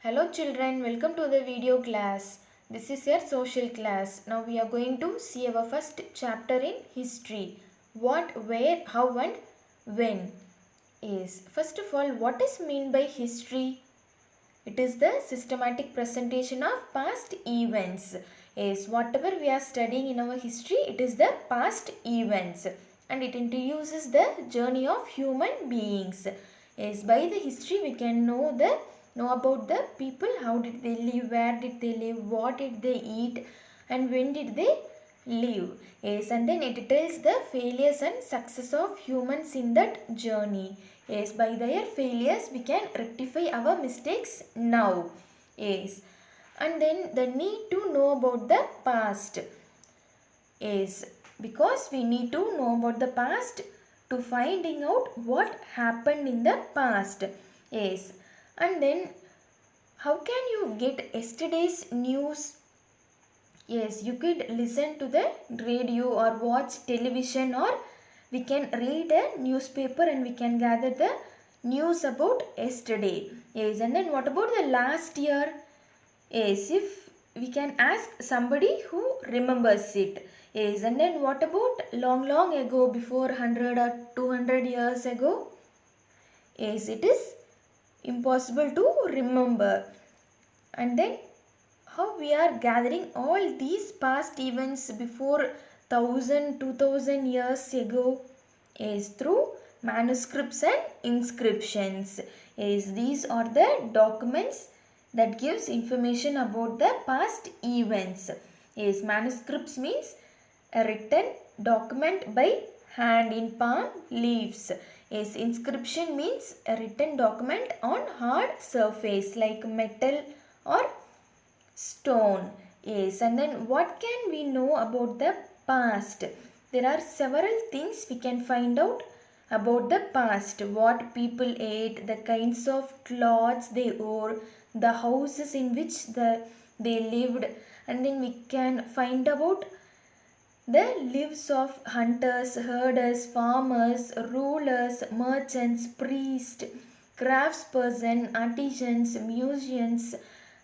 Hello children, welcome to the video class. This is your social class. Now we are going to see our first chapter in history. What, where, how and when is. First of all, what is meant by history? It is the systematic presentation of past events. Is whatever we are studying in our history, it is the past events and it introduces the journey of human beings. Is by the history we can know about the people, how did they live, where did they live, what did they eat and when did they live. Yes, and then it tells the failures and success of humans in that journey. Yes, by their failures we can rectify our mistakes now. Yes, and then the need to know about the past is because we need to know about the past to finding out what happened in the past. Yes, and then how can you get yesterday's news? Yes, you could listen to the radio or watch television, or we can read a newspaper and we can gather the news about yesterday. Yes, and then what about the last year? Yes, if we can ask somebody who remembers it. Yes, and then what about long ago, before 100 or 200 years ago? Yes, it is impossible to remember. And then how we are gathering all these past events before 1000 2000 years ago is through manuscripts and inscriptions. Is these are the documents that gives information about the past events. Is manuscripts means a written document by hand in palm leaves. Is inscription means a written document on hard surface like metal or stone. Yes, and then what can we know about the past? There are several things we can find out about the past. What people ate, the kinds of clothes they wore, the houses in which they lived, and then we can find about the lives of hunters, herders, farmers, rulers, merchants, priests, craftsperson, artisans, musicians,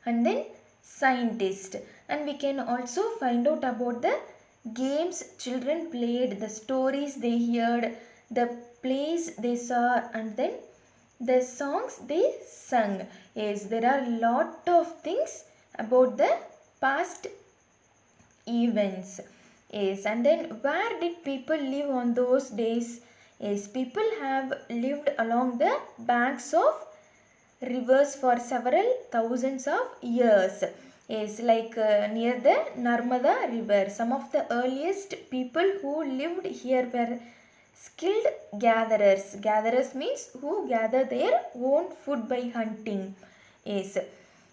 and then scientists. And we can also find out about the games children played, the stories they heard, the plays they saw, and then the songs they sung. Yes, there are a lot of things about the past events. Yes, and then where did people live on those days? Yes, people have lived along the banks of rivers for several thousands of years. Yes, like near the Narmada river. Some of the earliest people who lived here were skilled gatherers. Gatherers means who gather their own food by hunting. Yes,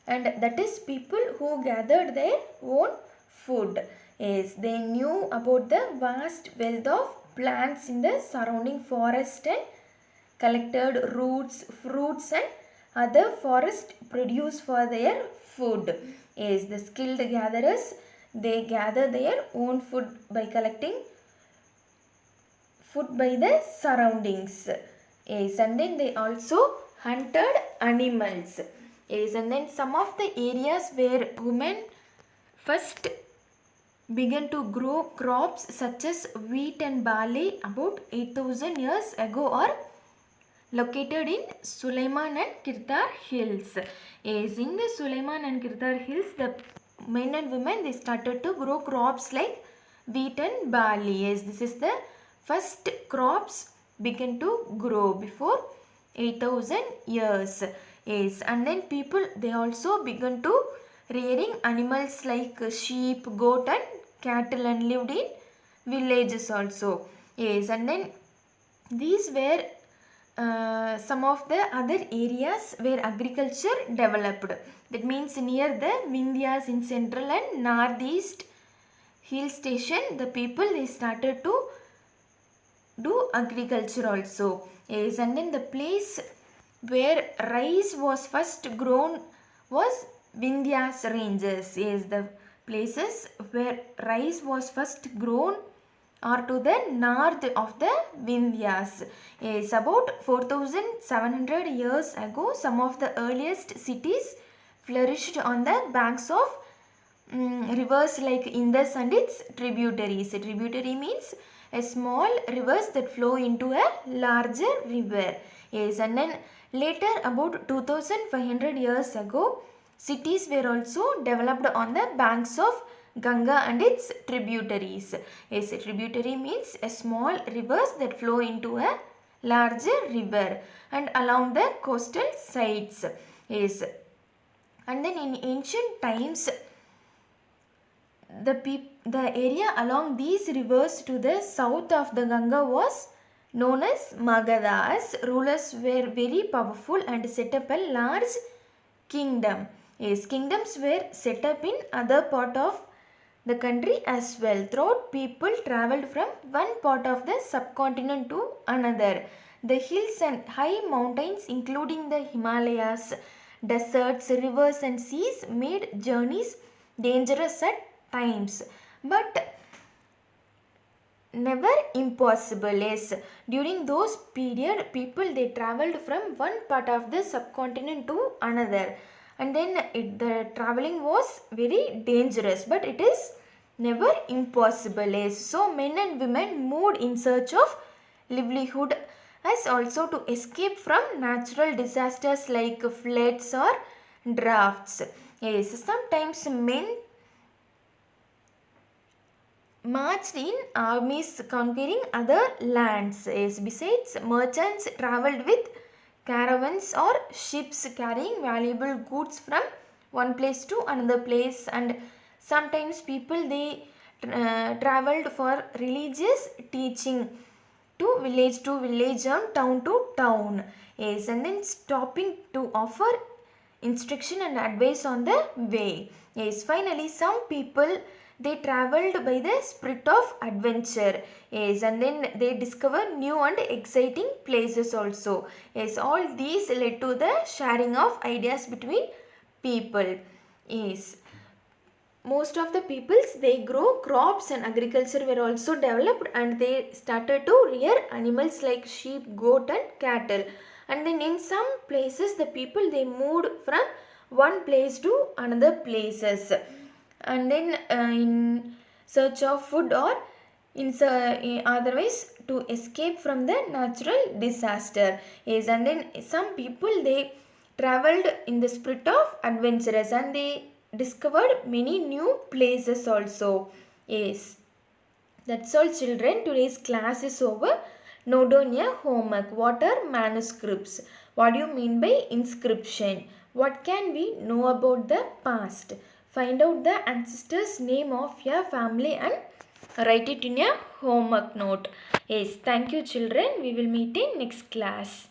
and that is people who gathered their own food. Yes, they knew about the vast wealth of plants in the surrounding forest and collected roots, fruits and other forest produce for their food. Yes, the skilled gatherers, they gather their own food by collecting food by the surroundings. Yes, and then they also hunted animals. Yes, and then some of the areas where women first began to grow crops such as wheat and barley about 8000 years ago are located in Suleiman and Kirtar hills. Yes, in the Suleiman and Kirtar hills, the men and women they started to grow crops like wheat and barley. Yes, this is the first crops began to grow before 8000 years. Yes, and then people they also began to rearing animals like sheep, goat and cattle and lived in villages also. Yes, and then these were some of the other areas where agriculture developed. That means near the Vindhyas in central and northeast hill station, the people they started to do agriculture also. Yes, and then the place where rice was first grown was Vindhyas ranges. Yes, the places where rice was first grown are to the north of the Vindhyas. Yes, about 4700 years ago, some of the earliest cities flourished on the banks of rivers like Indus and its tributaries. A tributary means a small rivers that flow into a larger river. Yes, and then later, about 2500 years ago, cities were also developed on the banks of Ganga and its tributaries. Yes, a tributary means a small rivers that flow into a larger river and along the coastal sides. Yes, and then in ancient times, the area along these rivers to the south of the Ganga was known as Magadhas. Rulers were very powerful and set up a large kingdom. Yes, kingdoms were set up in other part of the country as well. Throughout, people traveled from one part of the subcontinent to another. The hills and high mountains, including the Himalayas, deserts, rivers, and seas, made journeys dangerous at times, but never impossible. Yes, during those period, people they traveled from one part of the subcontinent to another, and then the traveling was very dangerous, but it is never impossible. Yes, so men and women moved in search of livelihood, as also to escape from natural disasters like floods or drafts. Yes, sometimes men marched in armies conquering other lands. Yes, besides, merchants traveled with caravans or ships carrying valuable goods from one place to another place, and sometimes people they traveled for religious teaching to village and town to town. Yes, and then stopping to offer instruction and advice on the way. Yes, finally, some people they traveled by the spirit of adventure. Yes, and then they discover new and exciting places also. Yes, all these led to the sharing of ideas between people. Yes, most of the peoples they grow crops and agriculture were also developed, and they started to rear animals like sheep, goat, and cattle. And then in some places the people they moved from one place to another places, and then in search of food or otherwise to escape from the natural disaster. Yes, and then some people they traveled in the spirit of adventurous, and they discovered many new places also. Yes, that's all children. Today's class is over. Note down your homework. What are manuscripts? What do you mean by inscription? What can we know about the past? Find out the ancestor's name of your family and write it in your homework note. Yes, thank you children. We will meet in next class.